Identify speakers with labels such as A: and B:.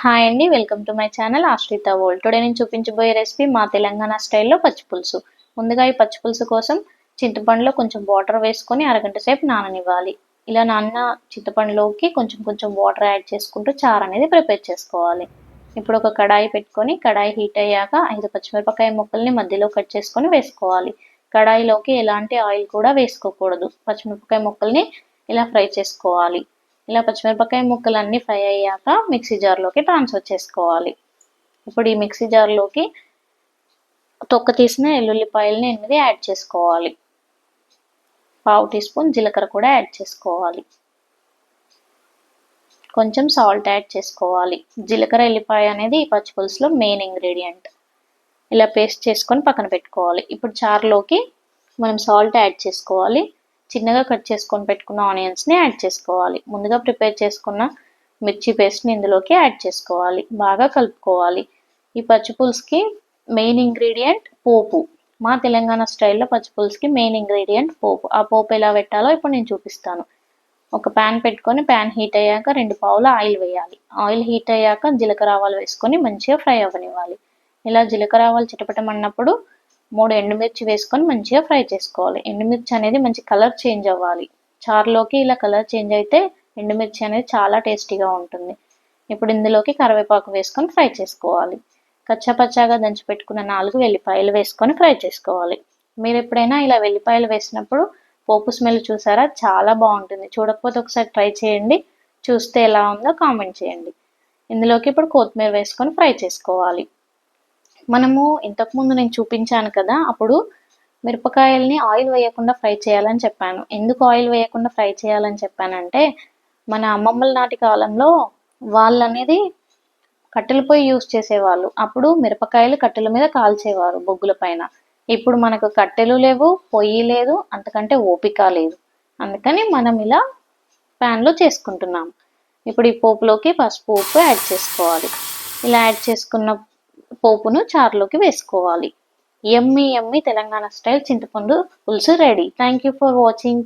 A: Hi అండి, welcome to my channel ఆశ్రిత world. Today నేను చూపించబోయే రెసిపీ మా తెలంగాణ స్టైల్లో పచ్చిపులుసు. ముందుగా ఈ పచ్చిపులుసు కోసం చింతపండులో కొంచెం వాటర్ వేసుకొని అరగంట సేపు నాననివ్వాలి. ఇలా నాన్న చింతపండులోకి కొంచెం కొంచెం వాటర్ యాడ్ చేసుకుంటూ చారు అనేది ప్రిపేర్ చేసుకోవాలి. ఇప్పుడు ఒక కడాయి పెట్టుకొని కడాయి హీట్ అయ్యాక 5 పచ్చిమిరపకాయ ముక్కల్ని మధ్యలో కట్ చేసుకొని వేసుకోవాలి. కడాయిలోకి ఎలాంటి ఆయిల్ కూడా వేసుకోకూడదు. పచ్చిమిరపకాయ ముక్కల్ని ఇలా ఫ్రై చేసుకోవాలి. ఇలా పచ్చిమిరపకాయ ముక్కలు అన్నీ ఫ్రై అయ్యాక మిక్సీ జార్లోకి ట్రాన్స్ఫర్ చేసుకోవాలి. ఇప్పుడు ఈ మిక్సీ జార్లోకి తొక్క తీసిన ఎల్లుల్లిపాయలని 8 యాడ్ చేసుకోవాలి. పావు టీ స్పూన్ జీలకర్ర కూడా యాడ్ చేసుకోవాలి. కొంచెం సాల్ట్ యాడ్ చేసుకోవాలి. జీలకర్ర ఎల్లిపాయ అనేది ఈ పచ్చి పులుసులో మెయిన్ ఇంగ్రీడియంట్. ఇలా పేస్ట్ చేసుకొని పక్కన పెట్టుకోవాలి. ఇప్పుడు చారులోకి మనం సాల్ట్ యాడ్ చేసుకోవాలి. చిన్నగా కట్ చేసుకొని పెట్టుకున్న ఆనియన్స్ని యాడ్ చేసుకోవాలి. ముందుగా ప్రిపేర్ చేసుకున్న మిర్చి పేస్ట్ని ఇందులోకి యాడ్ చేసుకోవాలి. బాగా కలుపుకోవాలి. ఈ పచ్చి పులుసుకి మెయిన్ ఇంగ్రీడియంట్ పోపు. మా తెలంగాణ స్టైల్లో పచ్చి పులుసుకి మెయిన్ ఇంగ్రీడియంట్ పోపు. ఆ పోపు ఎలా పెట్టాలో ఇప్పుడు నేను చూపిస్తాను. ఒక ప్యాన్ పెట్టుకొని ప్యాన్ హీట్ అయ్యాక 2 పావుల ఆయిల్ వేయాలి. ఆయిల్ హీట్ అయ్యాక జీలకర్ర ఆవాలు వేసుకొని మంచిగా ఫ్రై అవ్వనివ్వాలి. ఇలా జీలకర్ర ఆవాలు చిటపటమన్నప్పుడు 3 ఎండుమిర్చి వేసుకొని మంచిగా ఫ్రై చేసుకోవాలి. ఎండుమిర్చి అనేది మంచి కలర్ చేంజ్ అవ్వాలి. చారులోకి ఇలా కలర్ చేంజ్ అయితే ఎండుమిర్చి అనేది చాలా టేస్టీగా ఉంటుంది. ఇప్పుడు ఇందులోకి కరివేపాకు వేసుకొని ఫ్రై చేసుకోవాలి. కచ్చాపచ్చాగా దంచి పెట్టుకున్న 4 వెల్లిపాయలు వేసుకొని ఫ్రై చేసుకోవాలి. మీరు ఎప్పుడైనా ఇలా వెల్లిపాయలు వేసినప్పుడు పోపు స్మెల్ చూసారా, చాలా బాగుంటుంది. చూడకపోతే ఒకసారి ట్రై చేయండి. చూస్తే ఎలా ఉందో కామెంట్ చేయండి. ఇందులోకి ఇప్పుడు కొత్తిమీర వేసుకొని ఫ్రై చేసుకోవాలి. మనము ఇంతకుముందు నేను చూపించాను కదా, అప్పుడు మిరపకాయల్ని ఆయిల్ వేయకుండా ఫ్రై చేయాలని చెప్పాను. ఎందుకు ఆయిల్ వేయకుండా ఫ్రై చేయాలని చెప్పానంటే, మన అమ్మమ్మల నాటి కాలంలో వాళ్ళు అనేది కట్టెల పొయ్యి యూస్ చేసేవాళ్ళు. అప్పుడు మిరపకాయలు కట్టెల మీద కాల్చేవారు బొగ్గుల పైన. ఇప్పుడు మనకు కట్టెలు లేవు, పొయ్యి లేదు, అంతకంటే ఓపిక లేదు. అందుకని మనం ఇలా ప్యాన్లో చేసుకుంటున్నాం. ఇప్పుడు ఈ పోపులోకి పసుపు ఉప్పు యాడ్ చేసుకోవాలి. ఇలా యాడ్ చేసుకున్న పోపును చారులోకి వేసుకోవాలి. యమ్మీ యమ్మీ తెలంగాణ స్టైల్ చింతపండు పులుసు ready. Thank you for watching.